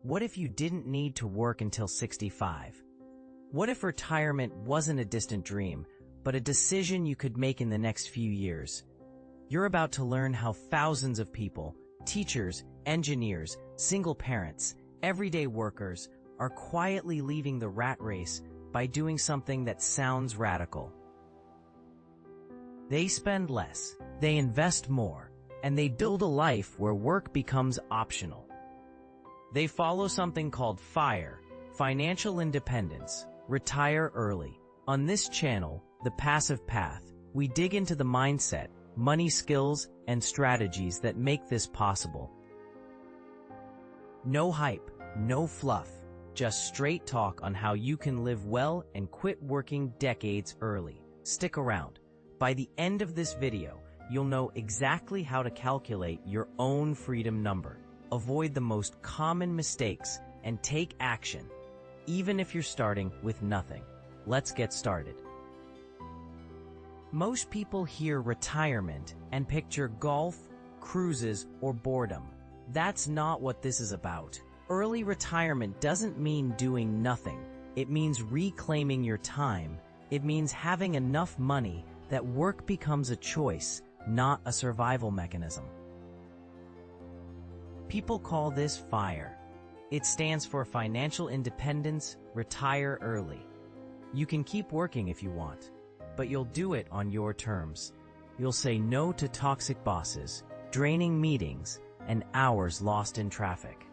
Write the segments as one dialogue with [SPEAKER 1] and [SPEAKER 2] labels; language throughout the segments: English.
[SPEAKER 1] What if you didn't need to work until 65? What if retirement wasn't a distant dream, but a decision you could make in the next few years? You're about to learn how thousands of people, teachers, engineers, single parents, everyday workers, are quietly leaving the rat race by doing something that sounds radical. They spend less, they invest more, and they build a life where work becomes optional. They follow something called FIRE, financial independence, retire early. On this channel, The Passive Path, we dig into the mindset, money skills, and strategies that make this possible. No hype, no fluff, just straight talk on how you can live well and quit working decades early. Stick around. By the end of this video, you'll know exactly how to calculate your own freedom number, avoid the most common mistakes, and take action, even if you're starting with nothing. Let's get started. Most people hear retirement and picture golf, cruises, or boredom. That's not what this is about. Early retirement doesn't mean doing nothing. It means reclaiming your time. It means having enough money that work becomes a choice, not a survival mechanism. People call this FIRE. It stands for Financial Independence, Retire Early. You can keep working if you want, but you'll do it on your terms. You'll say no to toxic bosses, draining meetings, and hours lost in traffic.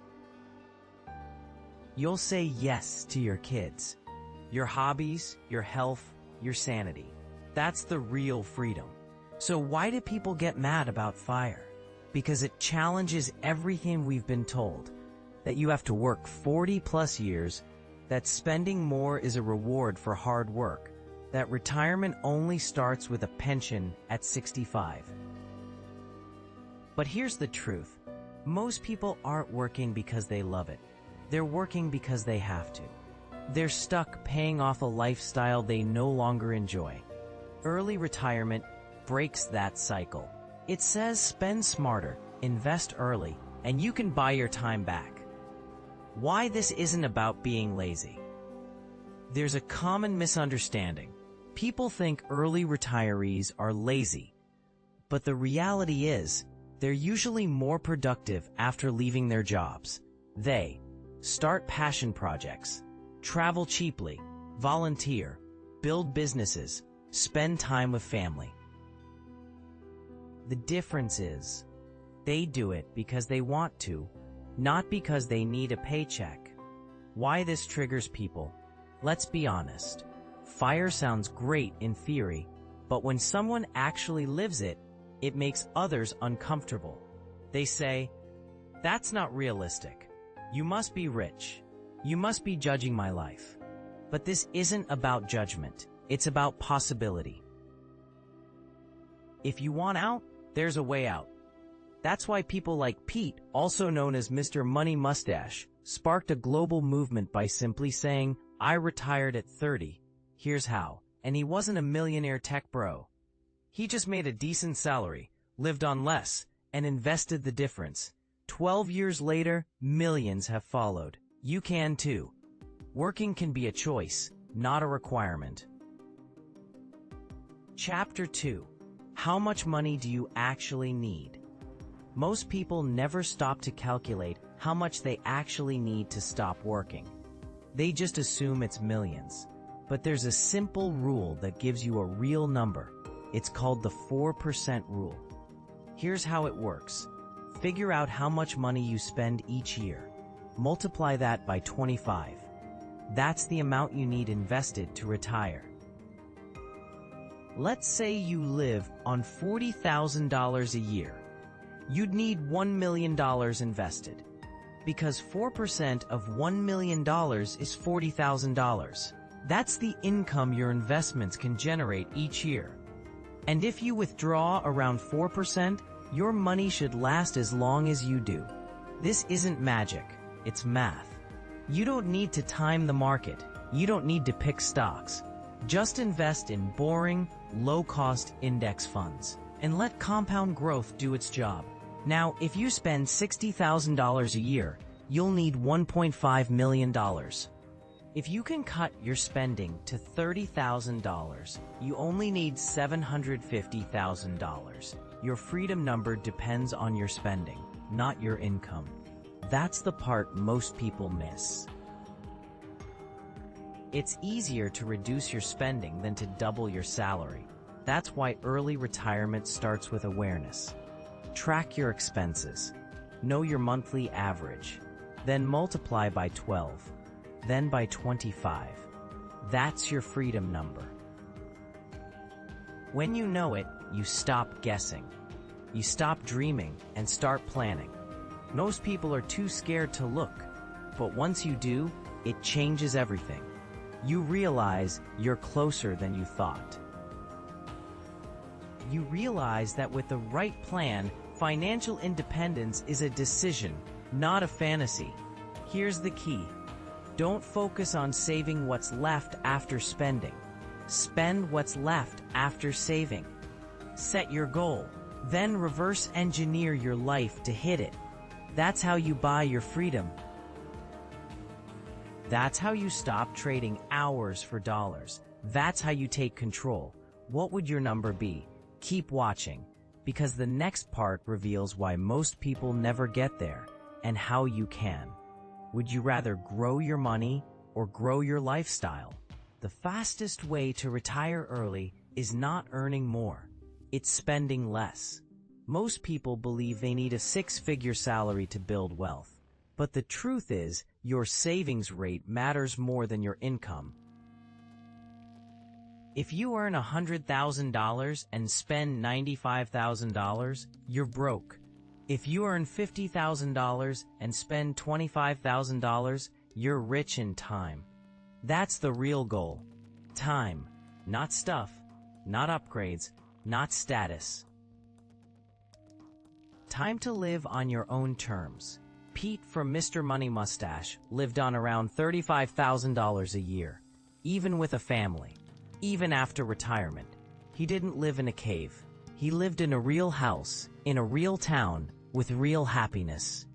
[SPEAKER 1] You'll say yes to your kids, your hobbies, your health, your sanity. That's the real freedom. So why do people get mad about FIRE? Because it challenges everything we've been told, that you have to work 40+ years, that spending more is a reward for hard work, that retirement only starts with a pension at 65. But here's the truth. Most people aren't working because they love it. They're working because they have to. They're stuck paying off a lifestyle they no longer enjoy. Early retirement breaks that cycle. It says spend smarter, invest early, and you can buy your time back. Why this isn't about being lazy? There's a common misunderstanding. People think early retirees are lazy, but the reality is, they're usually more productive after leaving their jobs. They start passion projects, travel cheaply, volunteer, build businesses, spend time with family. The difference is, they do it because they want to, not because they need a paycheck. Why this triggers people? Let's be honest. FIRE sounds great in theory, but when someone actually lives it, it makes others uncomfortable. They say, "That's not realistic. You must be rich. You must be judging my life." But this isn't about judgment. It's about possibility. If you want out, there's a way out. That's why people like Pete, also known as Mr. Money Mustache, sparked a global movement by simply saying, "I retired at 30. Here's how." And he wasn't a millionaire tech bro. He just made a decent salary, lived on less, and invested the difference. 12 years later, millions have followed. You can too. Working can be a choice, not a requirement. Chapter 2. How much money do you actually need? Most people never stop to calculate how much they actually need to stop working. They just assume it's millions. But there's a simple rule that gives you a real number. It's called the 4% rule. Here's how it works. Figure out how much money you spend each year. Multiply that by 25. That's the amount you need invested to retire. Let's say you live on $40,000 a year. You'd need $1 million invested. Because 4% of $1 million is $40,000. That's the income your investments can generate each year. And if you withdraw around 4%, your money should last as long as you do. This isn't magic, it's math. You don't need to time the market. You don't need to pick stocks. Just invest in boring, low-cost index funds and let compound growth do its job. Now, if you spend $60,000 a year, you'll need $1.5 million. If you can cut your spending to $30,000, you only need $750,000. Your freedom number depends on your spending, not your income. That's the part most people miss. It's easier to reduce your spending than to double your salary. That's why early retirement starts with awareness. Track your expenses. Know your monthly average. Then multiply by 12. Then by 25. That's your freedom number. When you know it, you stop guessing. You stop dreaming and start planning. Most people are too scared to look, but once you do, it changes everything. You realize you're closer than you thought. You realize that with the right plan, financial independence is a decision, not a fantasy. Here's the key. Don't focus on saving what's left after spending. Spend what's left after saving. Set your goal, then reverse engineer your life to hit it. That's how you buy your freedom. That's how you stop trading hours for dollars. That's how you take control. What would your number be? Keep watching, because the next part reveals why most people never get there and how you can. Would you rather grow your money or grow your lifestyle? The fastest way to retire early is not earning more. It's spending less. Most people believe they need a six-figure salary to build wealth. But the truth is, your savings rate matters more than your income. If you earn $100,000 and spend $95,000, you're broke. If you earn $50,000 and spend $25,000, you're rich in time. That's the real goal. Time, not stuff, not upgrades, not status. Time to live on your own terms. Pete from Mr. Money Mustache lived on around $35,000 a year, even with a family. Even after retirement, he didn't live in a cave. He lived in a real house, in a real town, with real happiness.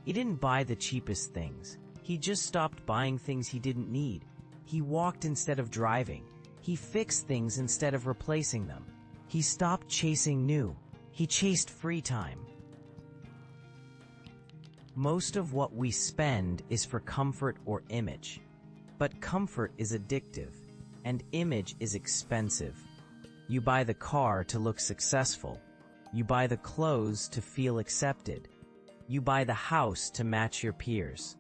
[SPEAKER 1] He didn't buy the cheapest things. He just stopped buying things he didn't need. He walked instead of driving. He fixed things instead of replacing them. He stopped chasing new. He chased free time. Most of what we spend is for comfort or image. But comfort is addictive, and image is expensive. You buy the car to look successful. You buy the clothes to feel accepted. You buy the house to match your peers.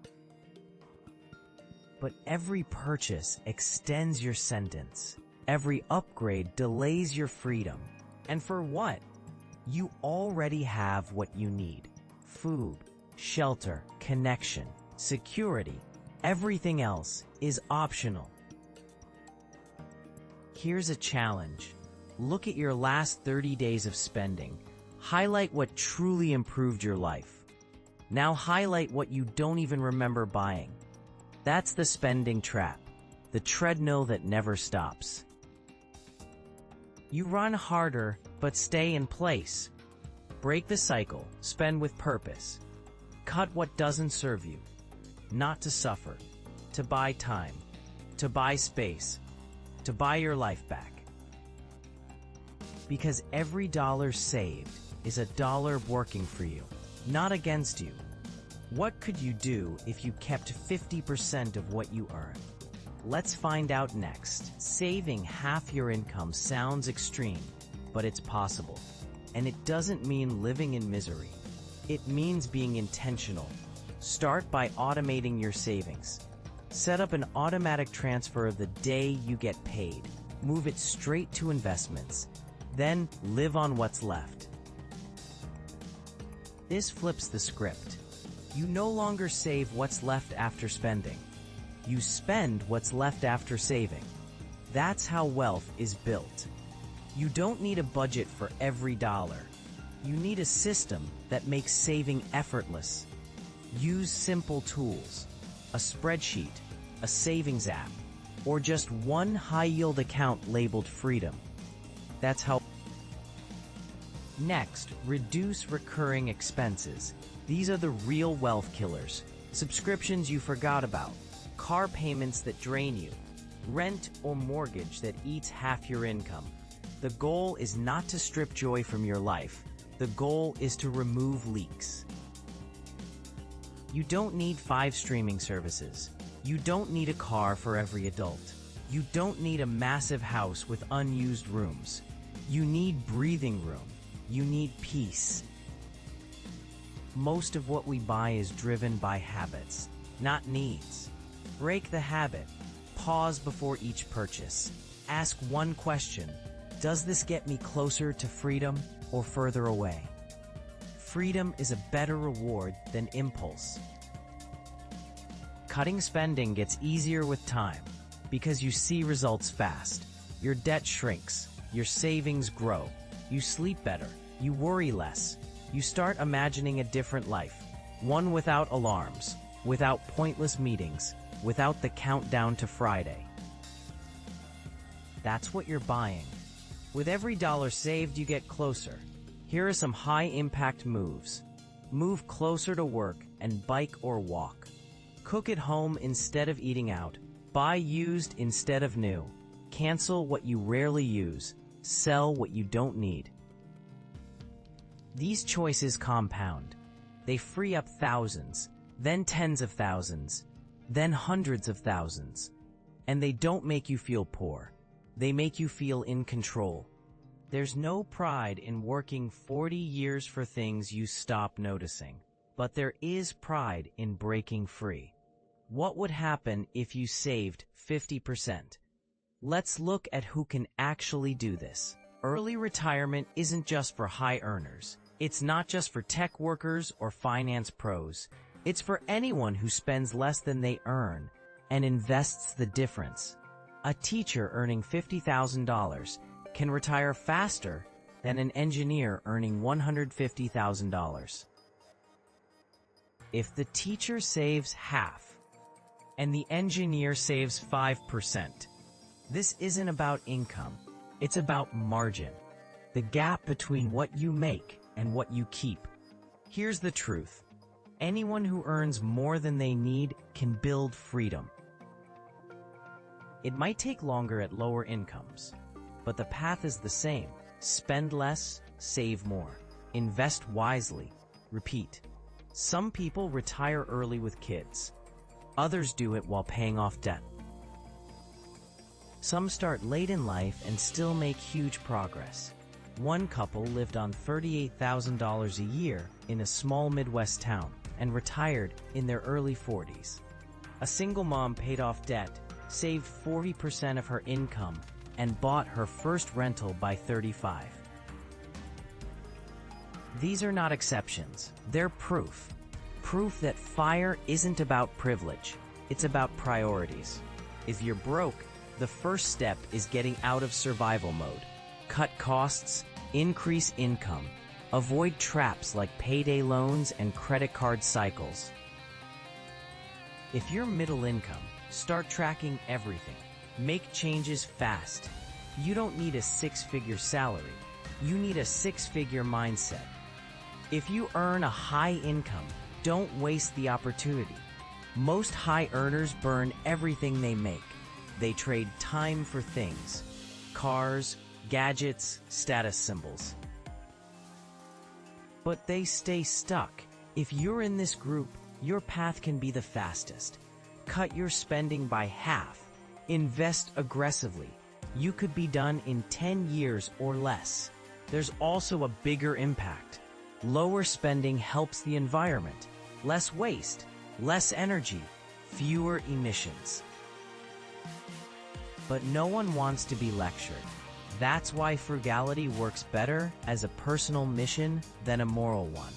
[SPEAKER 1] But every purchase extends your sentence. Every upgrade delays your freedom. And for what? You already have what you need. Food, shelter, connection, security. Everything else is optional. Here's a challenge. Look at your last 30 days of spending. Highlight what truly improved your life. Now highlight what you don't even remember buying. That's the spending trap, the treadmill that never stops. You run harder, but stay in place. Break the cycle, spend with purpose. Cut what doesn't serve you. Not to suffer, to buy time, to buy space, to buy your life back. Because every dollar saved is a dollar working for you, not against you. What could you do if you kept 50% of what you earn? Let's find out next. Saving half your income sounds extreme, but it's possible. And it doesn't mean living in misery. It means being intentional. Start by automating your savings. Set up an automatic transfer the day you get paid. Move it straight to investments. Then live on what's left. This flips the script. You no longer save what's left after spending. You spend what's left after saving. That's how wealth is built. You don't need a budget for every dollar. You need a system that makes saving effortless. Use simple tools, a spreadsheet, a savings app, or just one high-yield account labeled Freedom. That's how Next, reduce recurring expenses. These are the real wealth killers. Subscriptions you forgot about, car payments that drain you, rent or mortgage that eats half your income. The goal is not to strip joy from your life. The goal is to remove leaks. You don't need 5 streaming services. You don't need a car for every adult. You don't need a massive house with unused rooms. You need breathing room. You need peace. Most of what we buy is driven by habits, not needs. Break the habit. Pause before each purchase. Ask one question: does this get me closer to freedom or further away? Freedom is a better reward than impulse. Cutting spending gets easier with time because you see results fast. Your debt shrinks, your savings grow, you sleep better, you worry less, you start imagining a different life, one without alarms, without pointless meetings, without the countdown to Friday. That's what you're buying. With every dollar saved, you get closer. Here are some high-impact moves. Move closer to work and bike or walk. Cook at home instead of eating out. Buy used instead of new. Cancel what you rarely use. Sell what you don't need. These choices compound. They free up thousands, then tens of thousands, then hundreds of thousands. And they don't make you feel poor. They make you feel in control. There's no pride in working 40 years for things you stop noticing, but there is pride in breaking free. What would happen if you saved 50%? Let's look at who can actually do this. Early retirement isn't just for high earners. It's not just for tech workers or finance pros. It's for anyone who spends less than they earn and invests the difference. A teacher earning $50,000 can retire faster than an engineer earning $150,000. If the teacher saves half and the engineer saves 5%, this isn't about income. It's about margin. The gap between what you make and what you keep. Here's the truth. Anyone who earns more than they need can build freedom. It might take longer at lower incomes, but the path is the same. Spend less, save more. Invest wisely. Repeat. Some people retire early with kids. Others do it while paying off debt. Some start late in life and still make huge progress. One couple lived on $38,000 a year in a small Midwest town and retired in their early 40s. A single mom paid off debt, saved 40% of her income, and bought her first rental by 35. These are not exceptions. They're proof. Proof that FIRE isn't about privilege. It's about priorities. If you're broke, the first step is getting out of survival mode. Cut costs, increase income, avoid traps like payday loans and credit card cycles. If you're middle income, start tracking everything. Make changes fast. You don't need a 6-figure salary. You need a 6-figure mindset. If you earn a high income, don't waste the opportunity. Most high earners burn everything they make. They trade time for things: cars, gadgets, status symbols. But they stay stuck. If you're in this group, your path can be the fastest. Cut your spending by half. Invest aggressively. You could be done in 10 years or less. There's also a bigger impact. Lower spending helps the environment. Less waste, less energy, fewer emissions. But no one wants to be lectured. That's why frugality works better as a personal mission than a moral one.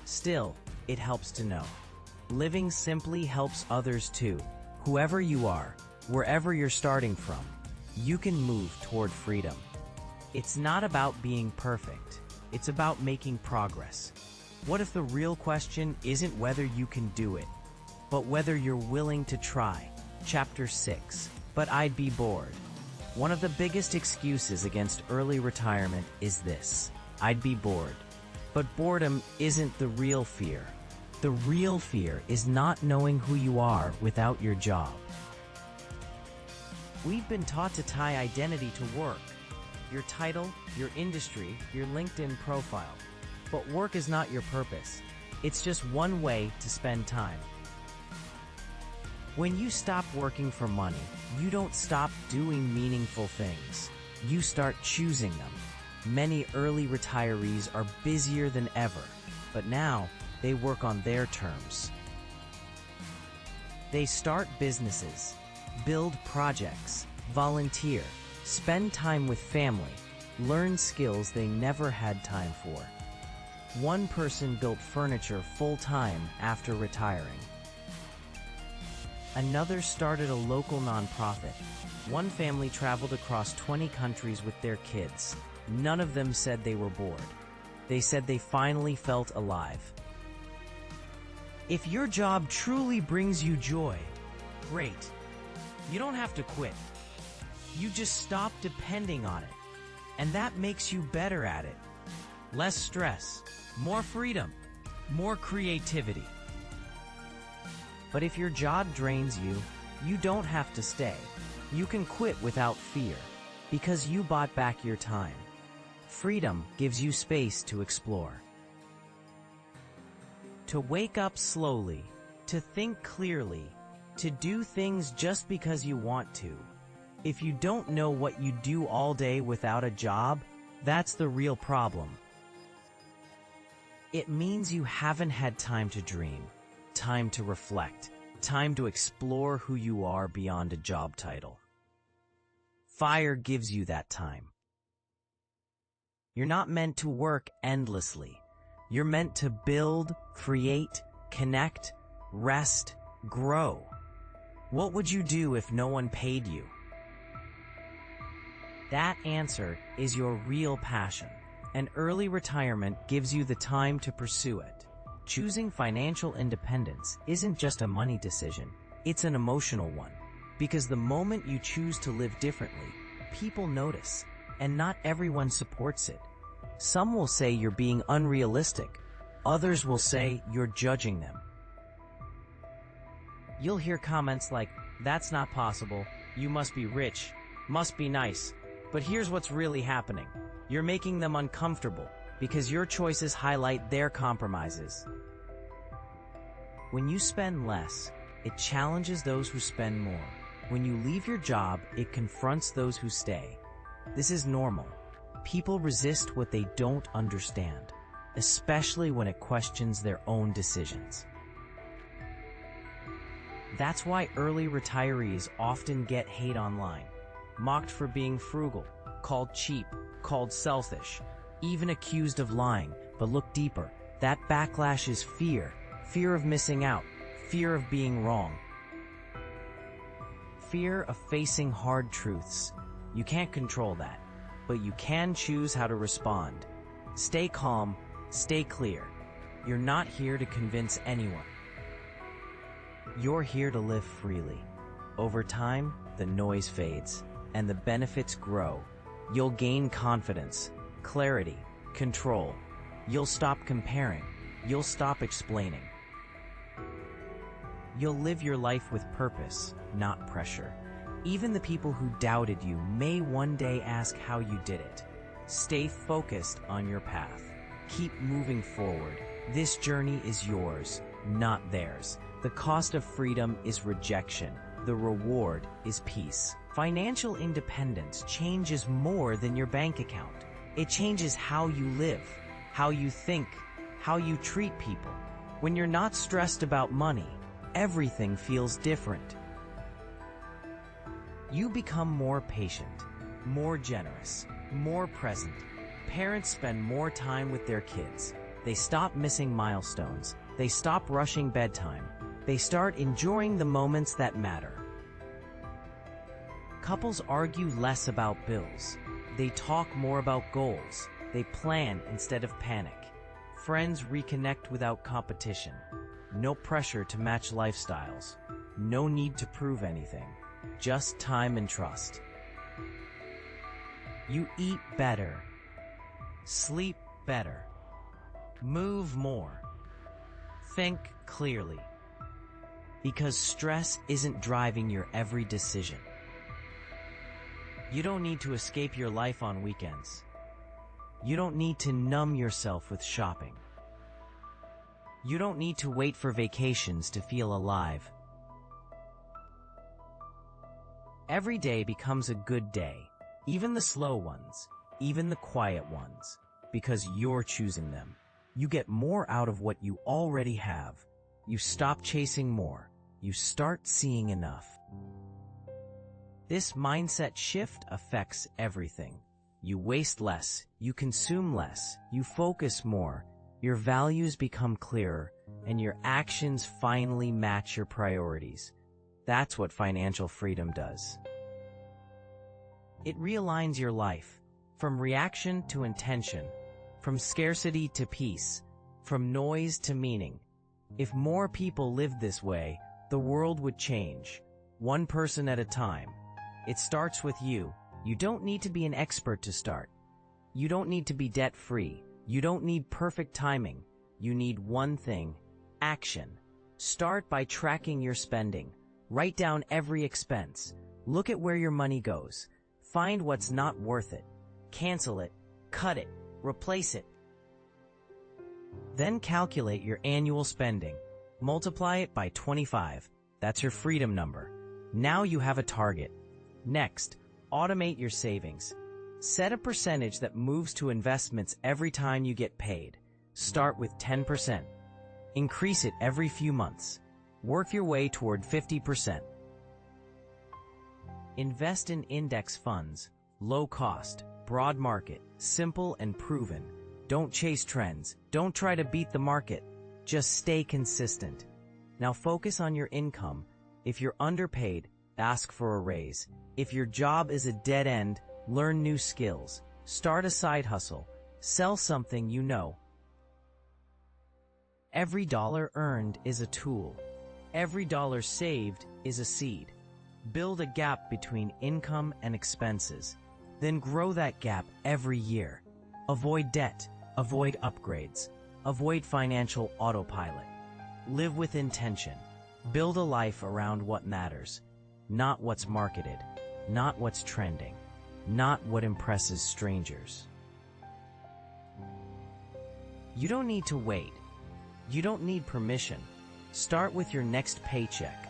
[SPEAKER 1] Still, it helps to know. Living simply helps others too. Whoever you are, wherever you're starting from, you can move toward freedom. It's not about being perfect. It's about making progress. What if the real question isn't whether you can do it, but whether you're willing to try? Chapter 6. But I'd be bored. One of the biggest excuses against early retirement is this: I'd be bored. But boredom isn't the real fear. The real fear is not knowing who you are without your job. We've been taught to tie identity to work. Your title, your industry, your LinkedIn profile. But work is not your purpose. It's just one way to spend time. When you stop working for money, you don't stop doing meaningful things. You start choosing them. Many early retirees are busier than ever, but now they work on their terms. They start businesses, build projects, volunteer, spend time with family, learn skills they never had time for. One person built furniture full-time after retiring. Another started a local nonprofit. One family traveled across 20 countries with their kids. None of them said they were bored. They said they finally felt alive. If your job truly brings you joy, great. You don't have to quit. You just stop depending on it. And that makes you better at it. Less stress, more freedom, more creativity. But if your job drains you, you don't have to stay. You can quit without fear, because you bought back your time. Freedom gives you space to explore. To wake up slowly, to think clearly, to do things just because you want to. If you don't know what you do all day without a job, that's the real problem. It means you haven't had time to dream, time to reflect, time to explore who you are beyond a job title. FIRE gives you that time. You're not meant to work endlessly. You're meant to build, create, connect, rest, grow. What would you do if no one paid you? That answer is your real passion, and early retirement gives you the time to pursue it. Choosing financial independence isn't just a money decision, it's an emotional one. Because the moment you choose to live differently, people notice, and not everyone supports it. Some will say you're being unrealistic. Others will say you're judging them. You'll hear comments like, "That's not possible, you must be rich, must be nice." But here's what's really happening. You're making them uncomfortable, because your choices highlight their compromises. When you spend less, it challenges those who spend more. When you leave your job, it confronts those who stay. This is normal. People resist what they don't understand, especially when it questions their own decisions. That's why early retirees often get hate online, mocked for being frugal, called cheap, called selfish, even accused of lying. But look deeper. That backlash is fear. Fear of missing out. Fear of being wrong. Fear of facing hard truths. You can't control that, but you can choose how to respond. Stay calm, stay clear. You're not here to convince anyone. You're here to live freely. Over time, the noise fades, and the benefits grow. You'll gain confidence, clarity, control. You'll stop comparing. You'll stop explaining. You'll live your life with purpose, not pressure. Even the people who doubted you may one day ask how you did it. Stay focused on your path. Keep moving forward. This journey is yours, not theirs. The cost of freedom is rejection. The reward is peace. Financial independence changes more than your bank account. It changes how you live, how you think, how you treat people. When you're not stressed about money, everything feels different. You become more patient, more generous, more present. Parents spend more time with their kids. They stop missing milestones. They stop rushing bedtime. They start enjoying the moments that matter. Couples argue less about bills. They talk more about goals. They plan instead of panic. Friends reconnect without competition. No pressure to match lifestyles. No need to prove anything. Just time and trust. You eat better, sleep better. Move more. Think clearly. Because stress isn't driving your every decision. You don't need to escape your life on weekends. You don't need to numb yourself with shopping. You don't need to wait for vacations to feel alive. Every day becomes a good day, even the slow ones, even the quiet ones, because you're choosing them. You get more out of what you already have. You stop chasing more. You start seeing enough. This mindset shift affects everything. You waste less, you consume less, you focus more, your values become clearer, and your actions finally match your priorities. That's what financial freedom does. It realigns your life, from reaction to intention, from scarcity to peace, from noise to meaning. If more people lived this way, the world would change, one person at a time. It starts with you. You don't need to be an expert to start. You don't need to be debt-free. You don't need perfect timing. You need one thing: action. Start by tracking your spending. Write down every expense. Look at where your money goes. Find what's not worth it. Cancel it. Cut it. Replace it. Then calculate your annual spending. Multiply it by 25. That's your freedom number. Now you have a target. Next, automate your savings. Set a percentage that moves to investments every time you get paid. Start with 10%. Increase it every few months. Work your way toward 50%. Invest in index funds. Low cost, broad market, simple and proven. Don't chase trends. Don't try to beat the market. Just stay consistent. Now focus on your income. If you're underpaid, ask for a raise. If your job is a dead end, learn new skills. Start a side hustle. Sell something you know. Every dollar earned is a tool. Every dollar saved is a seed. Build a gap between income and expenses. Then grow that gap every year. Avoid debt. Avoid upgrades. Avoid financial autopilot. Live with intention. Build a life around what matters. Not what's marketed. Not what's trending. Not what impresses strangers. You don't need to wait. You don't need permission. Start with your next paycheck.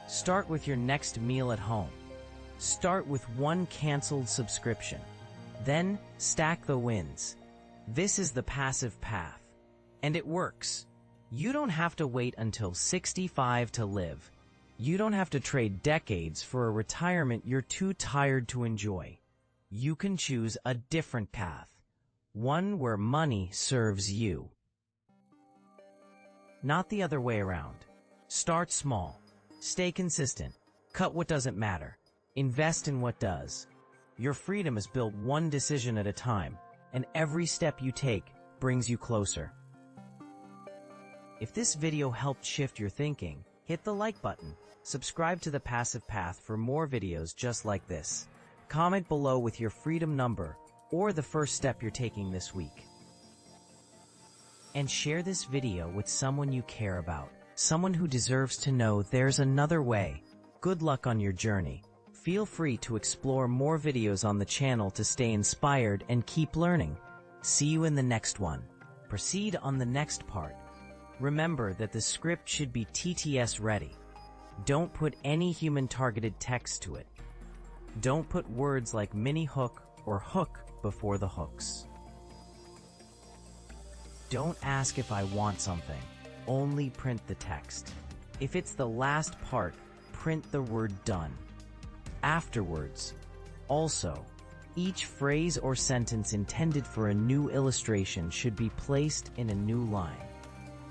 [SPEAKER 1] Start with your next meal at home. Start with one canceled subscription. Then stack the wins. This is the passive path. And it works. You don't have to wait until 65 to live. You don't have to trade decades for a retirement you're too tired to enjoy. You can choose a different path. One where money serves you. Not the other way around. Start small. Stay consistent. Cut what doesn't matter. Invest in what does. Your freedom is built one decision at a time, and every step you take brings you closer. If this video helped shift your thinking, hit the like button. Subscribe to The Passive Path for more videos just like this. Comment below with your freedom number or the first step you're taking this week. And share this video with someone you care about, someone who deserves to know there's another way. Good luck on your journey. Feel free to explore more videos on the channel to stay inspired and keep learning. See you in the next one. Proceed on the next part. Remember that the script should be TTS ready. Don't put any human-targeted text to it. Don't put words like mini hook or hook before the hooks. Don't ask if I want something. Only print the text. If it's the last part, print the word done. Afterwards. Also, each phrase or sentence intended for a new illustration should be placed in a new line.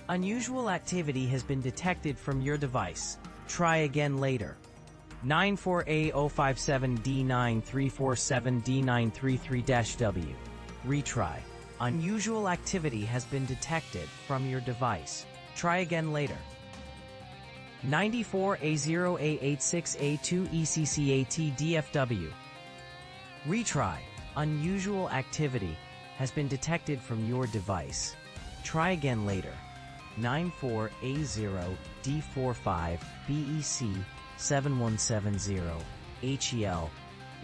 [SPEAKER 1] Unusual activity has been detected from your device. Try again later. 94A057D9347D933-W. Retry. Unusual activity has been detected from your device. Try again later. 94A0A86A2ECCATDFW. Retry. Unusual activity has been detected from your device. Try again later. 94A0D45BEC7170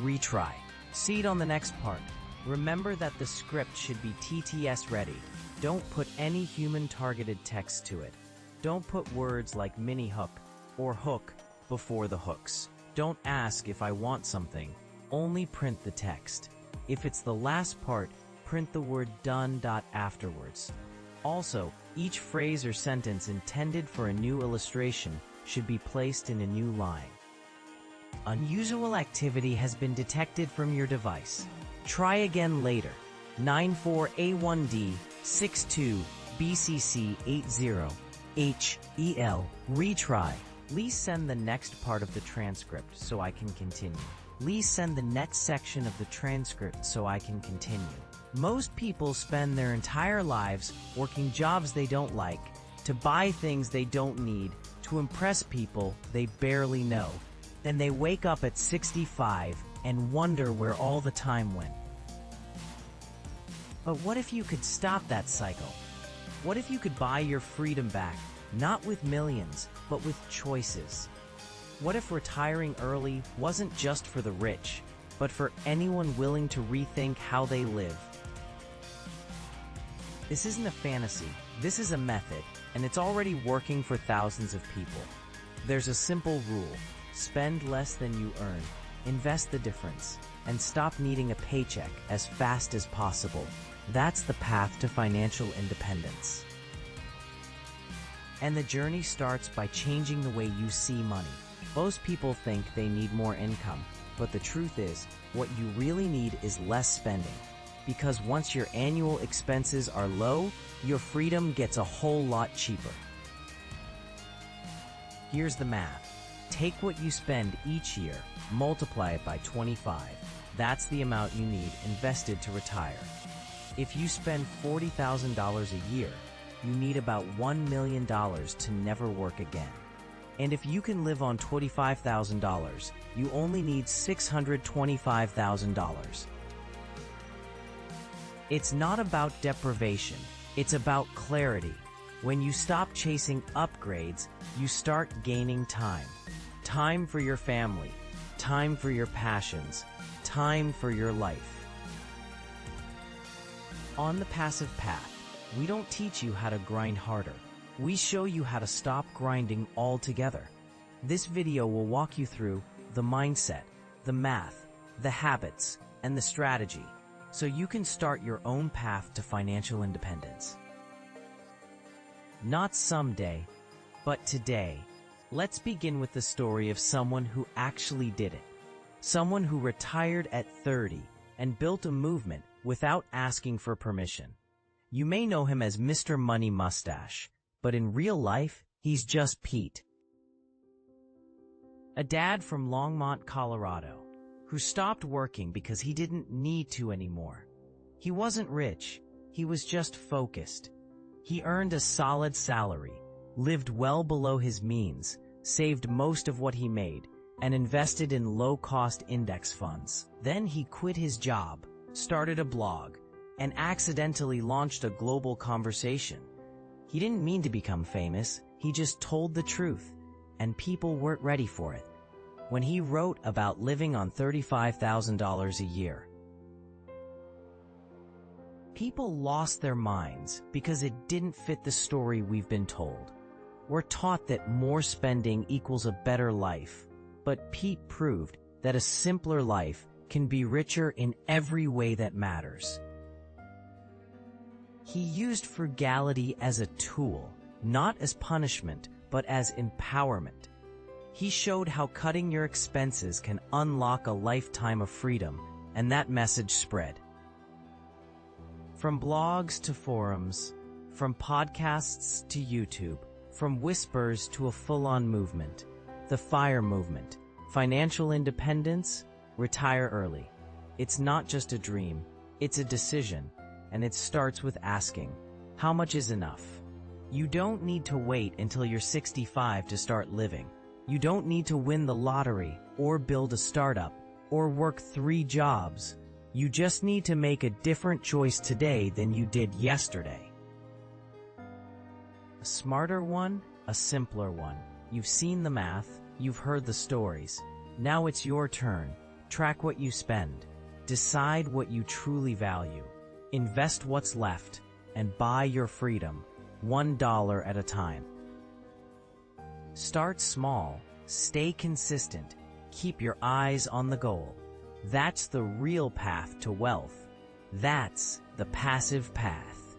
[SPEAKER 1] Retry. See it on the next part. Remember that the script should be TTS ready. Don't put any human-targeted text to it. Don't put words like mini hook or hook before the hooks. Don't ask if I want something. Only print the text. If it's the last part, print the word done. Afterwards. Also, each phrase or sentence intended for a new illustration should be placed in a new line. Unusual activity has been detected from your device. Try again later. 94A1D62BCC80HEL. Retry. Please send the next part of the transcript so I can continue. Please send the next section of the transcript so I can continue. Most people spend their entire lives working jobs they don't like, to buy things they don't need, to impress people they barely know. Then they wake up at 65 and wonder where all the time went. But what if you could stop that cycle? What if you could buy your freedom back, not with millions, but with choices? What if retiring early wasn't just for the rich, but for anyone willing to rethink how they live? This isn't a fantasy, this is a method, and it's already working for thousands of people. There's a simple rule: spend less than you earn, invest the difference, and stop needing a paycheck as fast as possible. That's the path to financial independence. And the journey starts by changing the way you see money. Most people think they need more income, but the truth is, what you really need is less spending. Because once your annual expenses are low, your freedom gets a whole lot cheaper. Here's the math. Take what you spend each year, multiply it by 25. That's the amount you need invested to retire. If you spend $40,000 a year, you need about $1 million to never work again. And if you can live on $25,000, you only need $625,000. It's not about deprivation, it's about clarity. When you stop chasing upgrades, you start gaining time. Time for your family, time for your passions, time for your life. On the passive path, we don't teach you how to grind harder. We show you how to stop grinding altogether. This video will walk you through the mindset, the math, the habits, and the strategy, so you can start your own path to financial independence. Not someday, but today. Let's begin with the story of someone who actually did it. Someone who retired at 30 and built a movement without asking for permission. You may know him as Mr. Money Mustache, but in real life, he's just Pete. A dad from Longmont, Colorado, who stopped working because he didn't need to anymore. He wasn't rich, he was just focused. He earned a solid salary, lived well below his means, saved most of what he made, and invested in low-cost index funds. Then he quit his job, started a blog, and accidentally launched a global conversation. He didn't mean to become famous, he just told the truth, and people weren't ready for it. When he wrote about living on $35,000 a year, people lost their minds because it didn't fit the story we've been told. We're taught that more spending equals a better life, but Pete proved that a simpler life can be richer in every way that matters. He used frugality as a tool, not as punishment, but as empowerment. He showed how cutting your expenses can unlock a lifetime of freedom, and that message spread. From blogs to forums, from podcasts to YouTube, from whispers to a full-on movement, the FIRE movement, financial independence, retire early. It's not just a dream, it's a decision, and it starts with asking, how much is enough? You don't need to wait until you're 65 to start living. You don't need to win the lottery, or build a startup, or work 3 jobs. You just need to make a different choice today than you did yesterday. A smarter one, a simpler one. You've seen the math, you've heard the stories. Now it's your turn. Track what you spend. Decide what you truly value. Invest what's left, and buy your freedom, $1 at a time. Start small, stay consistent, keep your eyes on the goal. That's the real path to wealth. That's the passive path.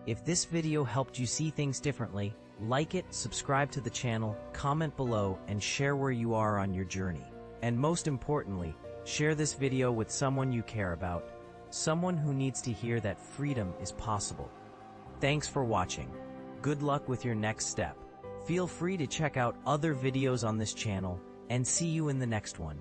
[SPEAKER 1] If this video helped you see things differently, like it, subscribe to the channel, comment below, and share where you are on your journey. And most importantly, share this video with someone you care about, someone who needs to hear that freedom is possible. Thanks for watching. Good luck with your next step. Feel free to check out other videos on this channel, and see you in the next one.